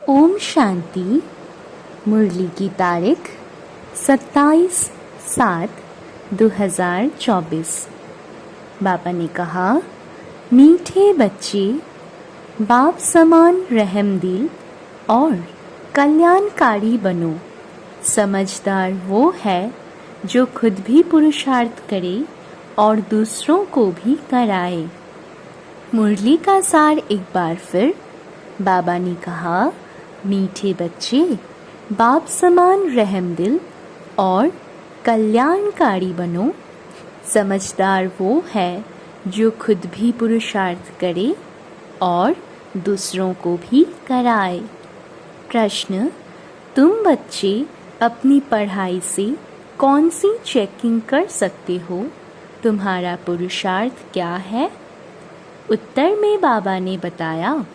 ओम शांति। मुरली की तारीख 27/7/2024। बाबा ने कहा, मीठे बच्चे, बाप समान रहमदिल और कल्याणकारी बनो। समझदार वो है जो खुद भी पुरुषार्थ करे और दूसरों को भी कराए। मुरली का सार एक बार फिर। बाबा ने कहा, मीठे बच्चे, बाप समान रहमदिल और कल्याणकारी बनो। समझदार वो है जो खुद भी पुरुषार्थ करे और दूसरों को भी कराए। प्रश्न, तुम बच्चे अपनी पढ़ाई से कौन सी चेकिंग कर सकते हो? तुम्हारा पुरुषार्थ क्या है? उत्तर में बाबा ने बताया,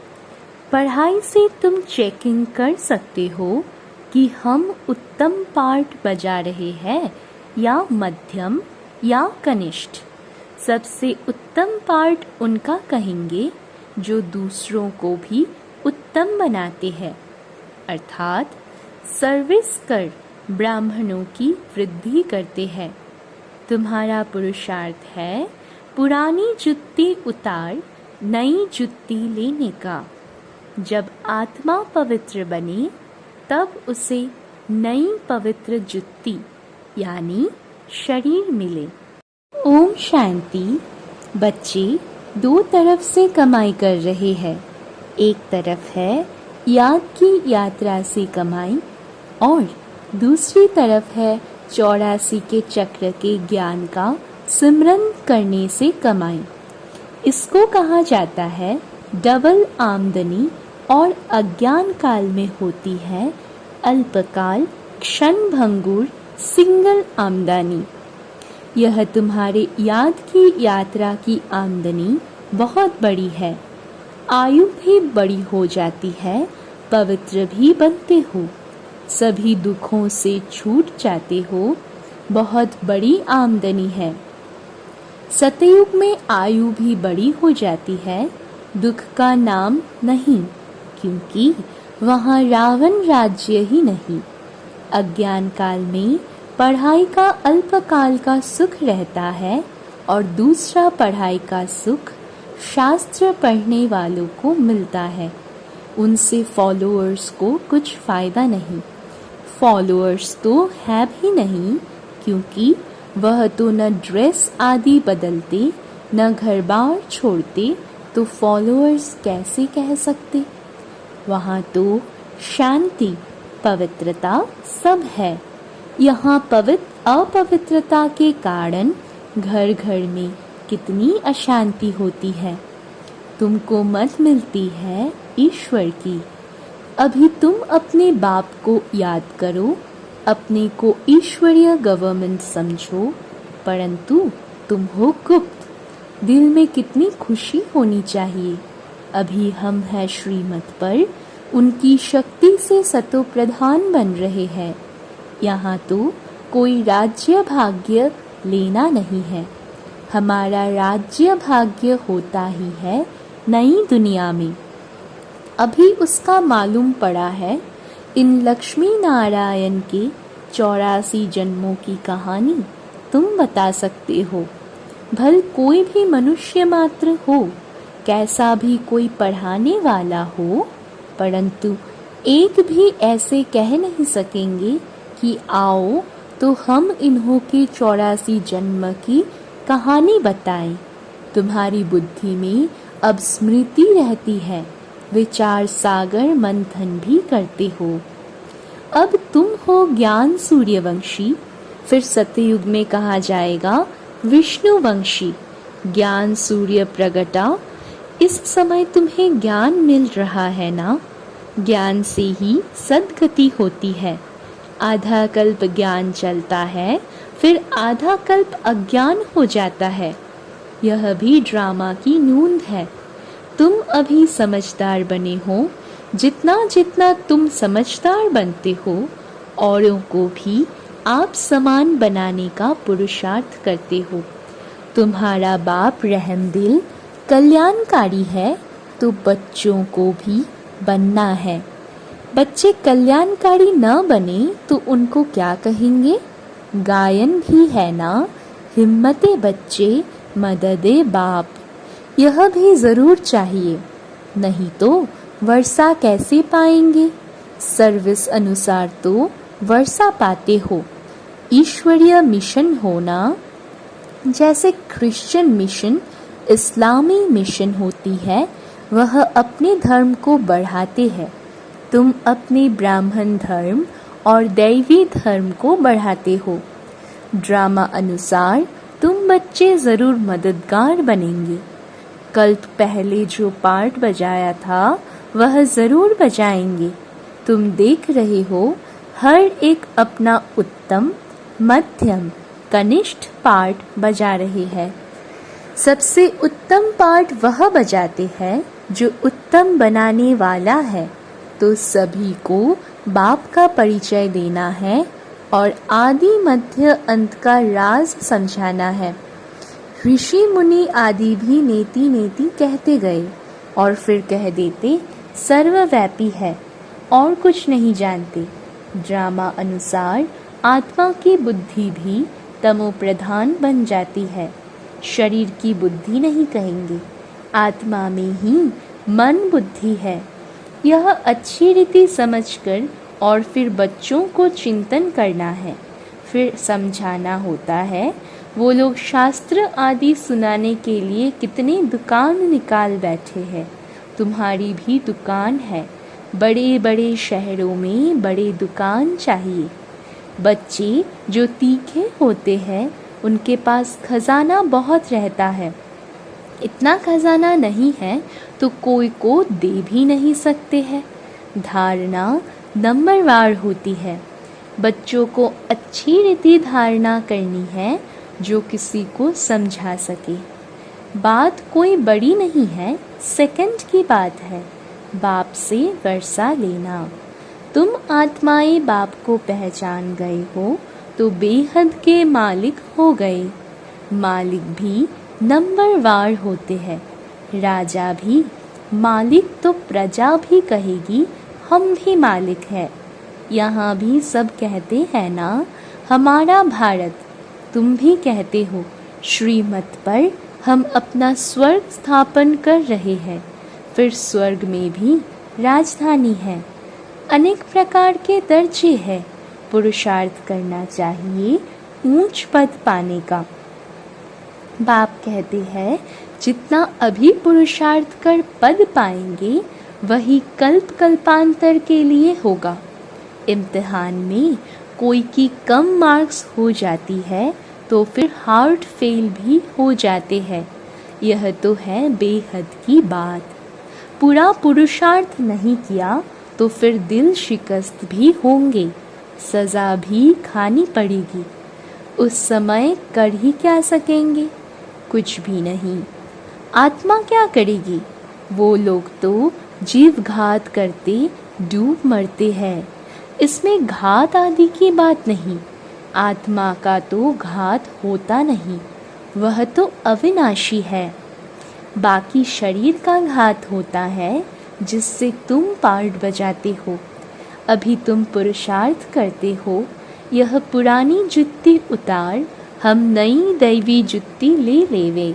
पढ़ाई से तुम चेकिंग कर सकते हो कि हम उत्तम पाठ बजा रहे हैं या मध्यम या कनिष्ठ। सबसे उत्तम पाठ उनका कहेंगे जो दूसरों को भी उत्तम बनाते हैं, अर्थात सर्विस कर ब्राह्मणों की वृद्धि करते हैं। तुम्हारा पुरुषार्थ है पुरानी जुत्ती उतार नई जुत्ती लेने का। जब आत्मा पवित्र बने तब उसे नई पवित्र जुत्ती यानी शरीर मिले। ओम शांति। बच्चे दो तरफ से कमाई कर रहे हैं। एक तरफ है याद की यात्रा से कमाई और दूसरी तरफ है 84 के चक्र के ज्ञान का सिमरन करने से कमाई। इसको कहा जाता है डबल आमदनी और अज्ञान काल में होती है अल्पकाल क्षण भंगुर सिंगल आमदनी। यह तुम्हारे याद की यात्रा की आमदनी बहुत बड़ी है। आयु भी बड़ी हो जाती है, पवित्र भी बनते हो, सभी दुखों से छूट जाते हो। बहुत बड़ी आमदनी है। सतयुग में आयु भी बड़ी हो जाती है, दुख का नाम नहीं, क्योंकि वहाँ रावण राज्य ही नहीं। अज्ञान काल में पढ़ाई का अल्पकाल का सुख रहता है और दूसरा पढ़ाई का सुख शास्त्र पढ़ने वालों को मिलता है। उनसे फॉलोअर्स को कुछ फायदा नहीं। फॉलोअर्स तो है भी नहीं, क्योंकि वह तो न ड्रेस आदि बदलते न घर बार छोड़ते, तो फॉलोअर्स कैसे कह सकते? वहाँ तो शांति पवित्रता सब है। यहाँ अपवित्रता के कारण घर घर में कितनी अशांति होती है। तुमको मत मिलती है ईश्वर की। अभी तुम अपने बाप को याद करो, अपने को ईश्वरीय गवर्नमेंट समझो, परंतु तुम हो गुप्त। दिल में कितनी खुशी होनी चाहिए। अभी हम हैं श्रीमत पर, उनकी शक्ति से सतो प्रधान बन रहे हैं। यहाँ तो कोई राज्य भाग्य लेना नहीं है। हमारा राज्य भाग्य होता ही है नई दुनिया में। अभी उसका मालूम पड़ा है। इन लक्ष्मी नारायण के 84 जन्मों की कहानी तुम बता सकते हो। भल कोई भी मनुष्य मात्र हो, कैसा भी कोई पढ़ाने वाला हो, परंतु एक भी ऐसे कह नहीं सकेंगे कि आओ तो हम इन्हों के 84 जन्म की कहानी बताएं। तुम्हारी बुद्धि में अब स्मृति रहती है, विचार सागर मंथन भी करते हो। अब तुम हो ज्ञान सूर्यवंशी, फिर सतयुग में कहा जाएगा विष्णुवंशी। ज्ञान सूर्य प्रगटा। इस समय तुम्हें ज्ञान मिल रहा है ना? ज्ञान से ही सद्गति होती है। आधा कल्प ज्ञान चलता है, फिर आधा कल्प अज्ञान हो जाता है। यह भी ड्रामा की नूंद है। तुम अभी समझदार बने हो। जितना जितना तुम समझदार बनते हो, औरों को भी आप समान बनाने का पुरुषार्थ करते हो। तुम्हारा बाप रहमदिल कल्याणकारी है, तो बच्चों को भी बनना है। बच्चे कल्याणकारी न बने तो उनको क्या कहेंगे? गायन भी है ना, हिम्मते बच्चे मददे बाप। यह भी ज़रूर चाहिए, नहीं तो वर्षा कैसे पाएंगे? सर्विस अनुसार तो वर्षा पाते हो। ईश्वरीय मिशन होना जैसे क्रिश्चियन मिशन, इस्लामी मिशन होती है, वह अपने धर्म को बढ़ाते हैं। तुम अपने ब्राह्मण धर्म और दैवी धर्म को बढ़ाते हो। ड्रामा अनुसार तुम बच्चे ज़रूर मददगार बनेंगे। कल्प पहले जो पार्ट बजाया था वह ज़रूर बजाएंगे। तुम देख रहे हो हर एक अपना उत्तम, मध्यम, कनिष्ठ पार्ट बजा रहे हैं। सबसे उत्तम पार्ट वह बजाते हैं जो उत्तम बनाने वाला है। तो सभी को बाप का परिचय देना है और आदि मध्य अंत का राज समझाना है। ऋषि मुनि आदि भी नेति नेति कहते गए और फिर कह देते सर्वव्यापी है और कुछ नहीं जानते। ड्रामा अनुसार आत्मा की बुद्धि भी तमो प्रधान बन जाती है। शरीर की बुद्धि नहीं कहेंगे, आत्मा में ही मन बुद्धि है। यह अच्छी रीति समझकर और फिर बच्चों को चिंतन करना है, फिर समझाना होता है। वो लोग शास्त्र आदि सुनाने के लिए कितने दुकान निकाल बैठे हैं। तुम्हारी भी दुकान है। बड़े बड़े शहरों में बड़े दुकान चाहिए। बच्चे जो तीखे होते हैं उनके पास खजाना बहुत रहता है। इतना खजाना नहीं है तो कोई को दे भी नहीं सकते हैं। धारणा नंबरवार होती है। बच्चों को अच्छी रीति धारणा करनी है जो किसी को समझा सके। बात कोई बड़ी नहीं है, सेकंड की बात है। बाप से वर्षा लेना। तुम आत्माएं बाप को पहचान गए हो तो बेहद के मालिक हो गए। मालिक भी नंबरवार होते हैं। राजा भी मालिक तो प्रजा भी कहेगी हम भी मालिक हैं। यहाँ भी सब कहते हैं ना हमारा भारत। तुम भी कहते हो श्रीमत पर हम अपना स्वर्ग स्थापन कर रहे हैं। फिर स्वर्ग में भी राजधानी है। अनेक प्रकार के दर्जे हैं। पुरुषार्थ करना चाहिए ऊंच पद पाने का। बाप कहते हैं जितना अभी पुरुषार्थ कर पद पाएंगे वही कल्प कल्पांतर के लिए होगा। इम्तिहान में कोई की कम मार्क्स हो जाती है तो फिर हार्ट फेल भी हो जाते हैं। यह तो है बेहद की बात। पूरा पुरुषार्थ नहीं किया तो फिर दिल शिकस्त भी होंगे, सज़ा भी खानी पड़ेगी। उस समय कर ही क्या सकेंगे? कुछ भी नहीं। आत्मा क्या करेगी? वो लोग तो जीव घात करते डूब मरते हैं। इसमें घात आदि की बात नहीं। आत्मा का तो घात होता नहीं, वह तो अविनाशी है। बाकी शरीर का घात होता है जिससे तुम पार्ट बजाते हो। अभी तुम पुरुषार्थ करते हो। यह पुरानी जुत्ती उतार, हम नई दैवी जुत्ती ले लेवे।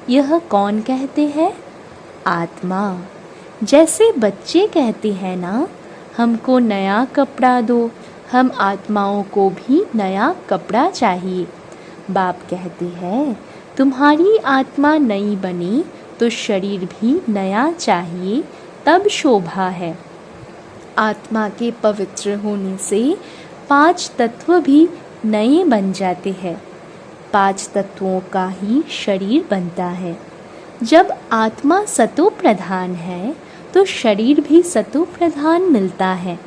यह कौन कहते हैं? आत्मा। जैसे बच्चे कहते हैं ना हमको नया कपड़ा दो, हम आत्माओं को भी नया कपड़ा चाहिए। बाप कहते हैं तुम्हारी आत्मा नई बने तो शरीर भी नया चाहिए, तब शोभा है। आत्मा के पवित्र होने से 5 तत्व भी नए बन जाते हैं। 5 तत्वों का ही शरीर बनता है। जब आत्मा सतो प्रधान है तो शरीर भी सतो प्रधान मिलता है।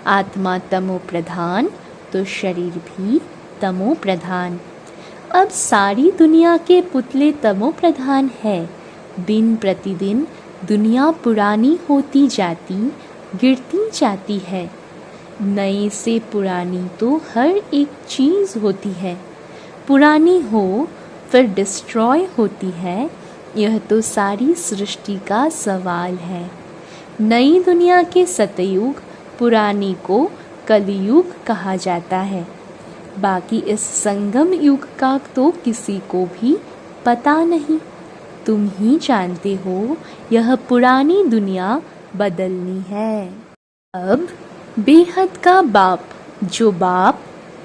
आत्मा तमो प्रधान तो शरीर भी तमो प्रधान। अब सारी दुनिया के पुतले तमो प्रधान है। दिन प्रतिदिन दुनिया पुरानी होती जाती, गिरती जाती है। नई से पुरानी तो हर एक चीज़ होती है। पुरानी हो फिर डिस्ट्रॉय होती है। यह तो सारी सृष्टि का सवाल है। नई दुनिया के सतयुग पुरानी को कलयुग कहा जाता है। बाकी इस संगम युग का तो किसी को भी पता नहीं। तुम ही जानते हो यह पुरानी दुनिया बदलनी है। अब बेहद का बाप, जो बाप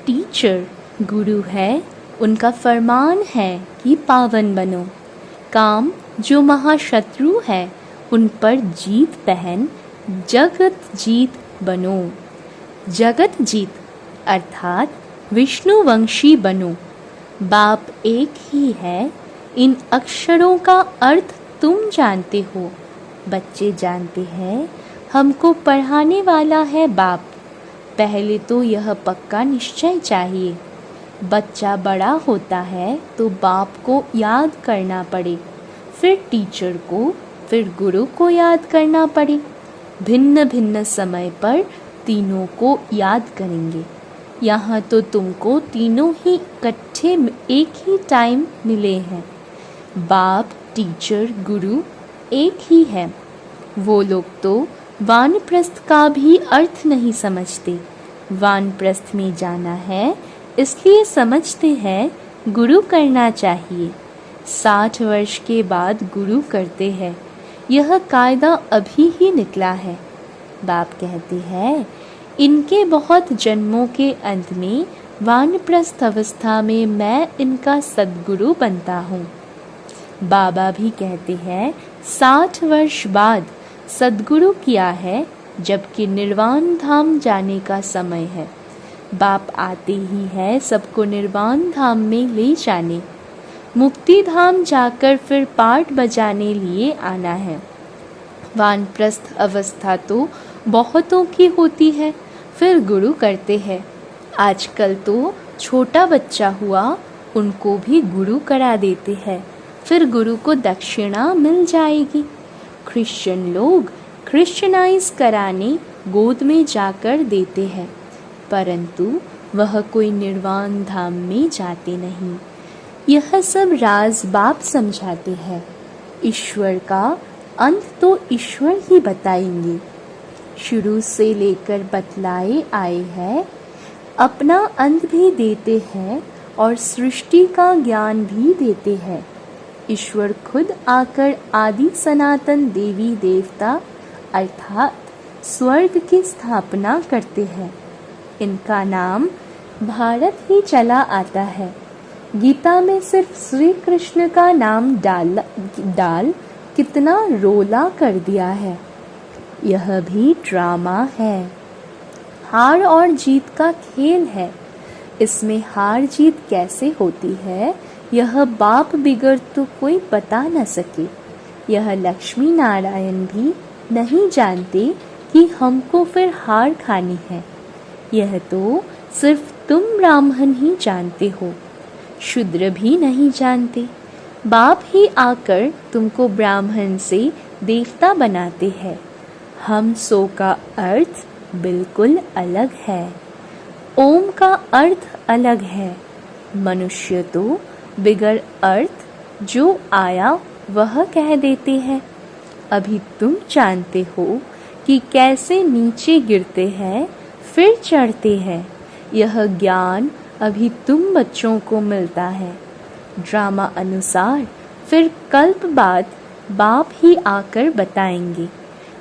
टीचर गुरु है, उनका फरमान है कि पावन बनो। काम जो महाशत्रु है, उन पर जीत पहन जगत जीत बनो। जगत जीत अर्थात विष्णुवंशी बनो। बाप एक ही है। इन अक्षरों का अर्थ तुम जानते हो। बच्चे जानते हैं हमको पढ़ाने वाला है बाप। पहले तो यह पक्का निश्चय चाहिए। बच्चा बड़ा होता है तो बाप को याद करना पड़े, फिर टीचर को, फिर गुरु को याद करना पड़े। भिन्न भिन्न समय पर तीनों को याद करेंगे। यहाँ तो तुमको तीनों ही इकट्ठे एक ही टाइम मिले हैं। बाप, टीचर, गुरु एक ही है। वो लोग तो वानप्रस्थ का भी अर्थ नहीं समझते। वानप्रस्थ में जाना है इसलिए समझते हैं गुरु करना चाहिए। 60 वर्ष के बाद गुरु करते हैं। यह कायदा अभी ही निकला है। बाप कहते हैं इनके बहुत जन्मों के अंत में वानप्रस्थ अवस्था में मैं इनका सद्गुरु बनता हूँ। बाबा भी कहते हैं 60 वर्ष बाद सद्गुरु किया है, जबकि निर्वाण धाम जाने का समय है। बाप आते ही है सबको निर्वाण धाम में ले जाने। मुक्ति धाम जाकर फिर पाठ बजाने लिए आना है। वानप्रस्थ अवस्था तो बहुतों की होती है, फिर गुरु करते हैं। आजकल तो छोटा बच्चा हुआ उनको भी गुरु करा देते हैं, फिर गुरु को दक्षिणा मिल जाएगी। क्रिश्चियन लोग क्रिश्चियनाइज कराने गोद में जाकर देते हैं, परंतु वह कोई निर्वाण धाम में जाते नहीं। यह सब राज बाप समझाते हैं। ईश्वर का अंत तो ईश्वर ही बताएंगे। शुरू से लेकर बतलाए आए हैं। अपना अंत भी देते हैं और सृष्टि का ज्ञान भी देते हैं। ईश्वर खुद आकर आदि सनातन देवी देवता अर्थात स्वर्ग की स्थापना करते हैं। इनका नाम भारत ही चला आता है। गीता में सिर्फ श्री कृष्ण का नाम डाल कितना रोला कर दिया है। यह भी ड्रामा है। हार और जीत का खेल है। इसमें हार जीत कैसे होती है यह बाप बिगड़ तो कोई बता न सके। यह लक्ष्मी नारायण भी नहीं जानते कि हमको फिर हार खानी है। यह तो सिर्फ तुम ब्राह्मण ही जानते हो, शूद्र भी नहीं जानते। बाप ही आकर तुमको ब्राह्मण से देवता बनाते हैं। हम सो का अर्थ बिल्कुल अलग है। ओम का अर्थ अलग है। मनुष्य तो बिगड़ अर्थ जो आया वह कह देते हैं। अभी तुम जानते हो कि कैसे नीचे गिरते हैं फिर चढ़ते हैं। यह ज्ञान अभी तुम बच्चों को मिलता है। ड्रामा अनुसार फिर कल्प बाद बाप ही आकर बताएंगे।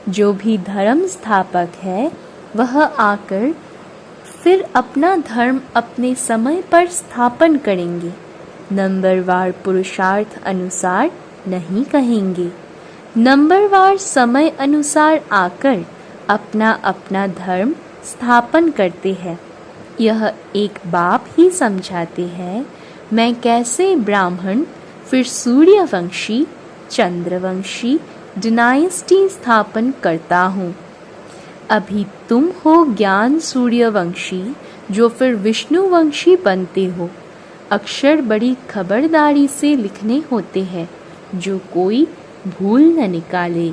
जो भी धर्म स्थापक है वह आकर फिर अपना धर्म अपने समय पर स्थापन करेंगे। नंबरवार पुरुषार्थ अनुसार नहीं कहेंगे। नंबरवार समय अनुसार आकर अपना अपना धर्म स्थापन करते हैं। यह एक बाप ही समझाते हैं मैं कैसे ब्राह्मण फिर सूर्यवंशी चंद्रवंशी डायनेस्टी स्थापन करता हूँ। अभी तुम हो ज्ञान सूर्यवंशी जो फिर विष्णुवंशी बनते हो। अक्षर बड़ी खबरदारी से लिखने होते हैं जो कोई भूल न निकाले।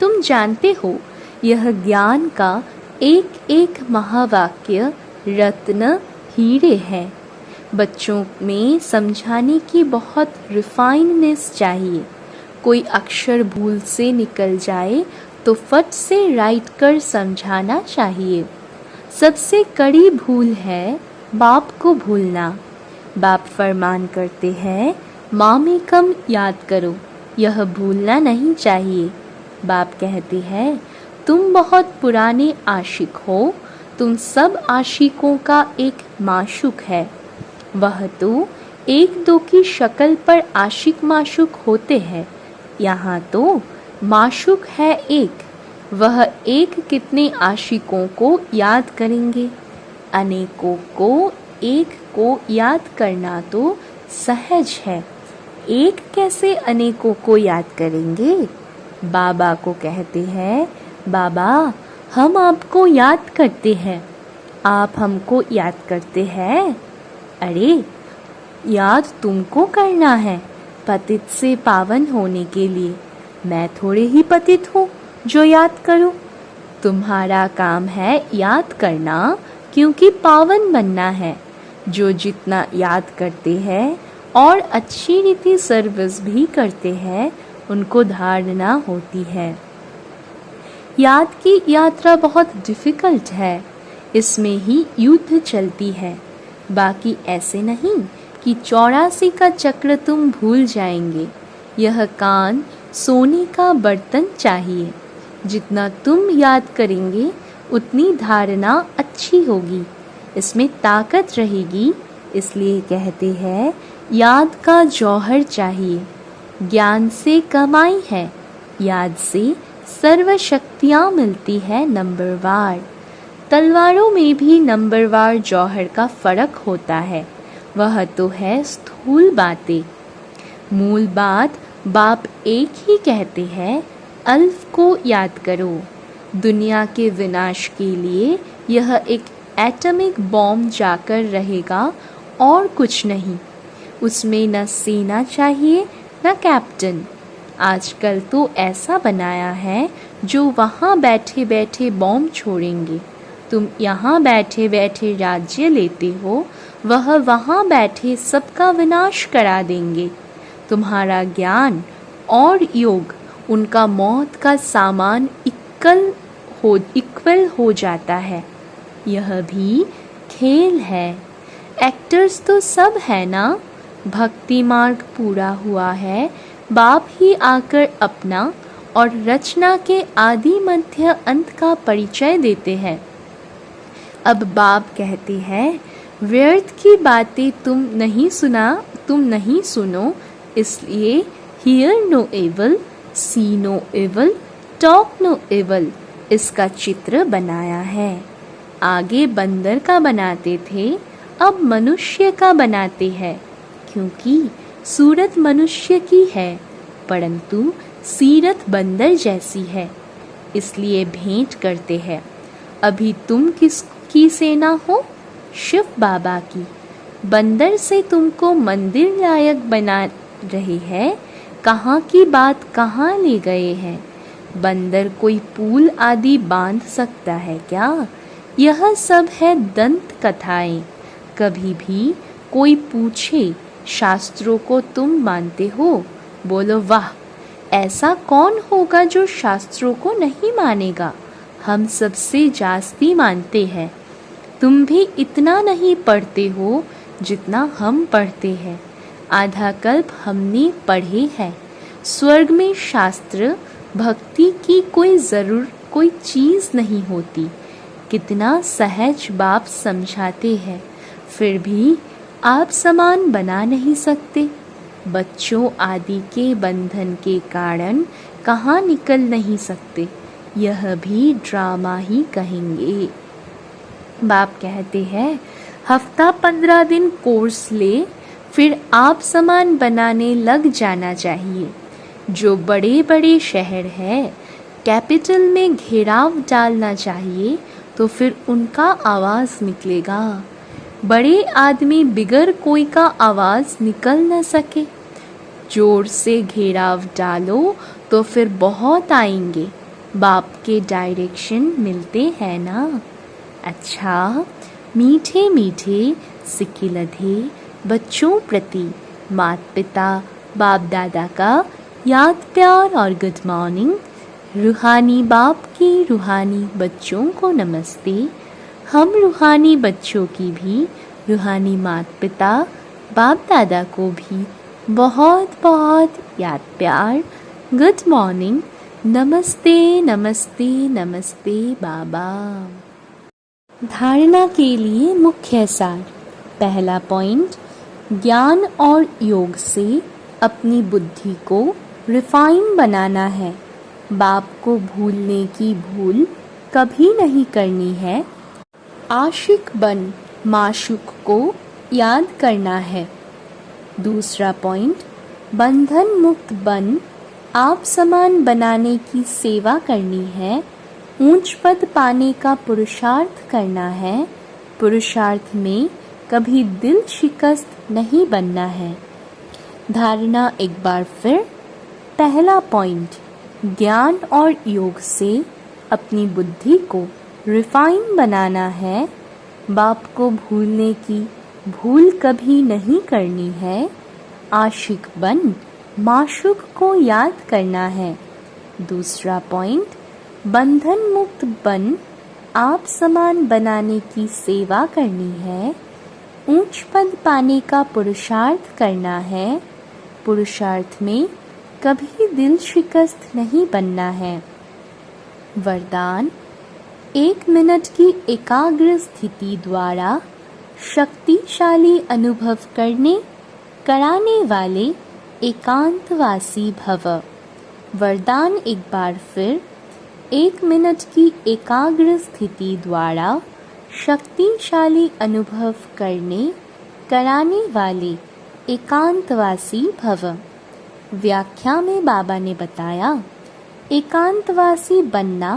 तुम जानते हो यह ज्ञान का एक एक महावाक्य रत्न हीरे हैं। बच्चों में समझाने की बहुत रिफाइननेस चाहिए। कोई अक्षर भूल से निकल जाए तो फट से राइट कर समझाना चाहिए। सबसे कड़ी भूल है बाप को भूलना। बाप फरमान करते हैं माँ में कम याद करो, यह भूलना नहीं चाहिए। बाप कहते हैं तुम बहुत पुराने आशिक हो, तुम सब आशिकों का एक माशूक है। वह तो एक दो की शक्ल पर आशिक माशूक होते हैं, यहाँ तो माशूक है एक। वह एक कितने आशिकों को याद करेंगे। अनेकों को एक को याद करना तो सहज है, एक कैसे अनेकों को याद करेंगे। बाबा को कहते हैं बाबा हम आपको याद करते हैं, आप हमको याद करते हैं। अरे याद तुमको करना है पतित से पावन होने के लिए, मैं थोड़े ही पतित हूँ जो याद करूँ। तुम्हारा काम है याद करना, क्योंकि पावन बनना है। जो जितना याद करते हैं और अच्छी रीति सर्विस भी करते हैं, उनको धारणा होती है। याद की यात्रा बहुत डिफ़िकल्ट है, इसमें ही युद्ध चलती है। बाकी ऐसे नहीं कि 84 का चक्र तुम भूल जाएंगे। यह कान सोने का बर्तन चाहिए, जितना तुम याद करेंगे उतनी धारणा अच्छी होगी, इसमें ताकत रहेगी। इसलिए कहते हैं याद का जौहर चाहिए। ज्ञान से कमाई है, याद से सर्व शक्तियाँ मिलती है नंबरवार। तलवारों में भी नंबरवार जौहर का फर्क होता है, वह तो है स्थूल बातें। मूल बात बाप एक ही कहते हैं अल्फ को याद करो। दुनिया के विनाश के लिए यह एक एटॉमिक बॉम्ब जाकर रहेगा और कुछ नहीं। उसमें न सेना चाहिए न कैप्टन। आजकल तो ऐसा बनाया है जो वहाँ बैठे बैठे बॉम्ब छोड़ेंगे। तुम यहाँ बैठे बैठे राज्य लेते हो, वह वहाँ बैठे सबका विनाश करा देंगे। तुम्हारा ज्ञान और योग उनका मौत का सामान इक्वल हो जाता है। यह भी खेल है। एक्टर्स तो सब है ना। भक्ति मार्ग पूरा हुआ है, बाप ही आकर अपना और रचना के आदि मध्य अंत का परिचय देते हैं। अब बाप कहते हैं व्यर्थ की बातें तुम नहीं सुनो, इसलिए hear no evil, see no evil, talk no evil इसका चित्र बनाया है। आगे बंदर का बनाते थे, अब मनुष्य का बनाते हैं, क्योंकि सूरत मनुष्य की है परंतु सीरत बंदर जैसी है, इसलिए भेंट करते हैं। अभी तुम किसकी सेना हो? शिव बाबा की। बंदर से तुमको मंदिर लायक बना रहे हैं, कहाँ की बात कहाँ ले गए हैं। बंदर कोई पुल आदि बांध सकता है क्या? यह सब है दंत कथाएं। कभी भी कोई पूछे शास्त्रों को तुम मानते हो? बोलो वाह, ऐसा कौन होगा जो शास्त्रों को नहीं मानेगा। हम सबसे जास्ती मानते हैं। तुम भी इतना नहीं पढ़ते हो जितना हम पढ़ते हैं। आधा कल्प हमने पढ़े है। स्वर्ग में शास्त्र भक्ति की कोई चीज़ नहीं होती। कितना सहज बाप समझाते हैं, फिर भी आप समान बना नहीं सकते। बच्चों आदि के बंधन के कारण कहाँ निकल नहीं सकते, यह भी ड्रामा ही कहेंगे। बाप कहते हैं हफ्ता 15 दिन कोर्स ले, फिर आप समान बनाने लग जाना चाहिए। जो बड़े बड़े शहर है, कैपिटल में घेराव डालना चाहिए, तो फिर उनका आवाज़ निकलेगा। बड़े आदमी बिगर कोई का आवाज़ निकल न सके। जोर से घेराव डालो तो फिर बहुत आएंगे। बाप के डायरेक्शन मिलते हैं ना। अच्छा, मीठे मीठे सिकिलधे बच्चों प्रति माता पिता बाप दादा का याद प्यार और गुड मॉर्निंग। रूहानी बाप के रूहानी बच्चों को नमस्ते। हम रूहानी बच्चों की भी रूहानी माता पिता बाप दादा को भी बहुत बहुत याद प्यार। गुड मॉर्निंग, नमस्ते नमस्ते नमस्ते बाबा। धारणा के लिए मुख्य सार। पहला पॉइंट, ज्ञान और योग से अपनी बुद्धि को रिफाइन बनाना है। बाप को भूलने की भूल कभी नहीं करनी है। आशिक बन माशूक को याद करना है। दूसरा पॉइंट, बंधन मुक्त बन आप समान बनाने की सेवा करनी है। ऊंच पद पाने का पुरुषार्थ करना है। पुरुषार्थ में कभी दिल शिकस्त नहीं बनना है। धारणा एक बार फिर। पहला पॉइंट, ज्ञान और योग से अपनी बुद्धि को रिफाइन बनाना है। बाप को भूलने की भूल कभी नहीं करनी है। आशिक बन माशूक को याद करना है। दूसरा पॉइंट, बंधन मुक्त बन आप समान बनाने की सेवा करनी है। ऊंच पद पाने का पुरुषार्थ करना है। पुरुषार्थ में कभी दिल शिकस्त नहीं बनना है। वरदान, 1 मिनट की एकाग्र स्थिति द्वारा शक्तिशाली अनुभव कराने वाले एकांतवासी भव। वरदान एक बार फिर। 1 मिनट की एकाग्र स्थिति द्वारा शक्तिशाली अनुभव कराने वाले एकांतवासी भव। व्याख्या में बाबा ने बताया, एकांतवासी बनना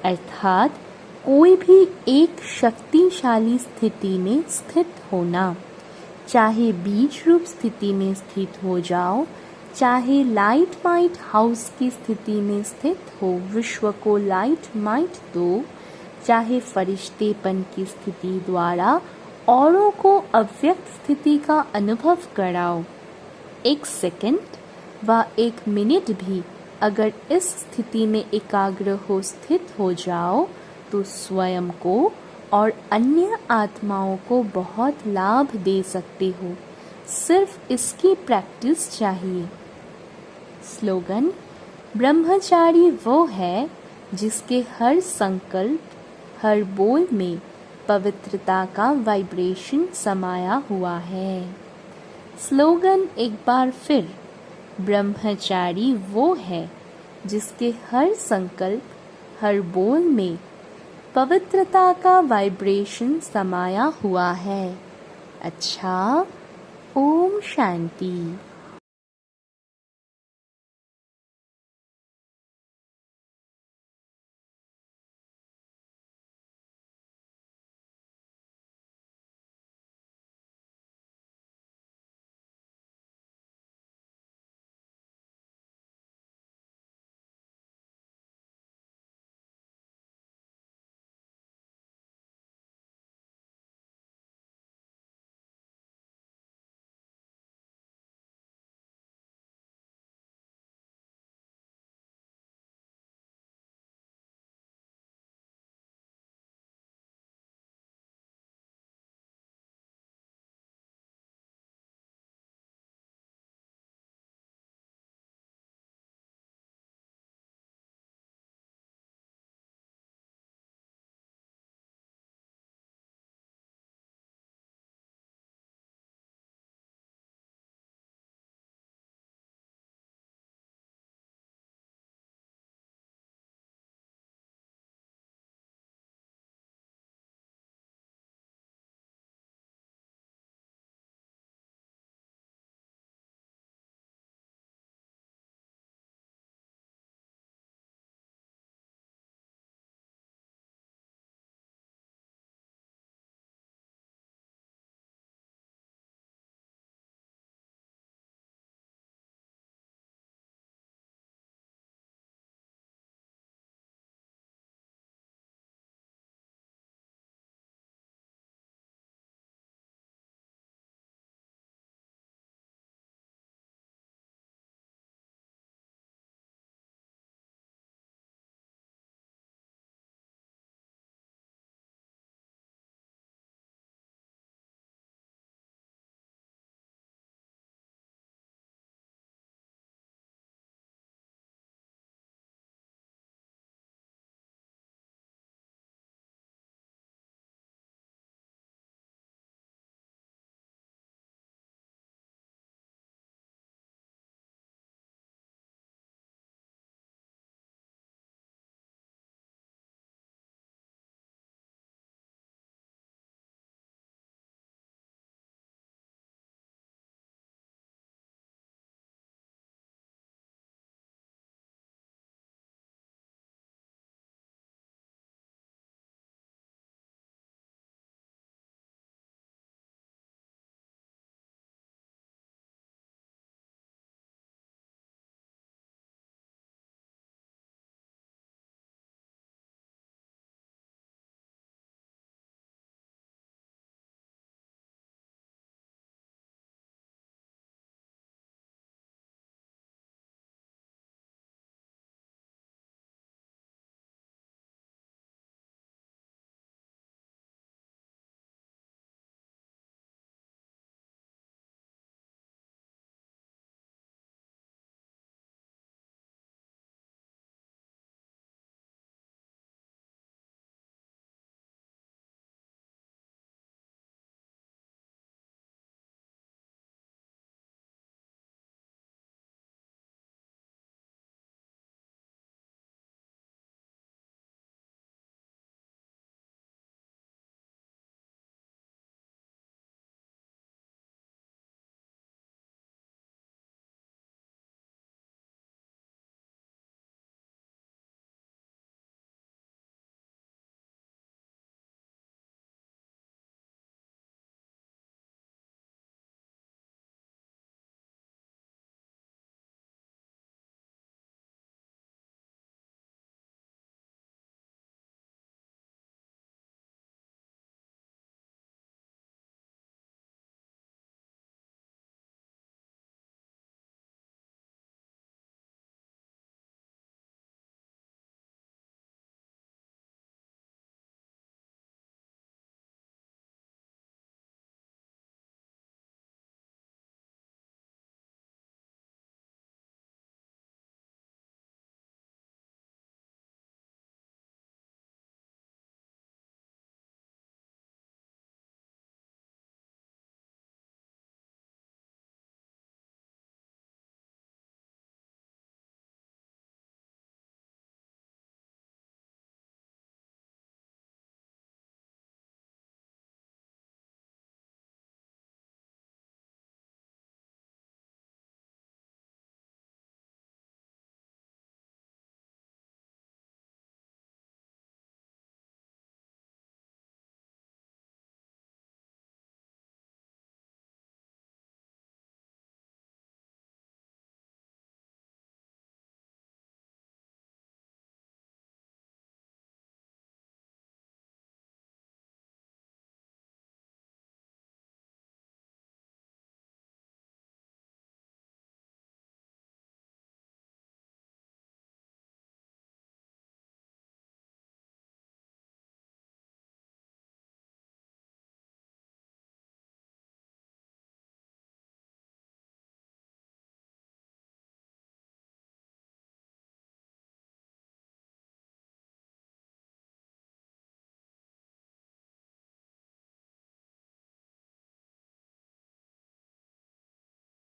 अर्थात कोई भी एक शक्तिशाली स्थिति में स्थित होना। चाहे बीज रूप स्थिति में स्थित हो जाओ, चाहे लाइट माइट हाउस की स्थिति में स्थित हो, विश्व को लाइट माइट दो, चाहे फरिश्तेपन की स्थिति द्वारा औरों को अव्यक्त स्थिति का अनुभव कराओ। 1 सेकंड व 1 मिनट भी अगर इस स्थिति में एकाग्र हो स्थित हो जाओ तो स्वयं को और अन्य आत्माओं को बहुत लाभ दे सकते हो। सिर्फ इसकी प्रैक्टिस चाहिए। स्लोगन, ब्रह्मचारी वो है जिसके हर संकल्प, हर बोल में पवित्रता का वाइब्रेशन समाया हुआ है। स्लोगन एक बार फिर, ब्रह्मचारी वो है जिसके हर संकल्प, हर बोल में पवित्रता का वाइब्रेशन समाया हुआ है। अच्छा, ओम शांति।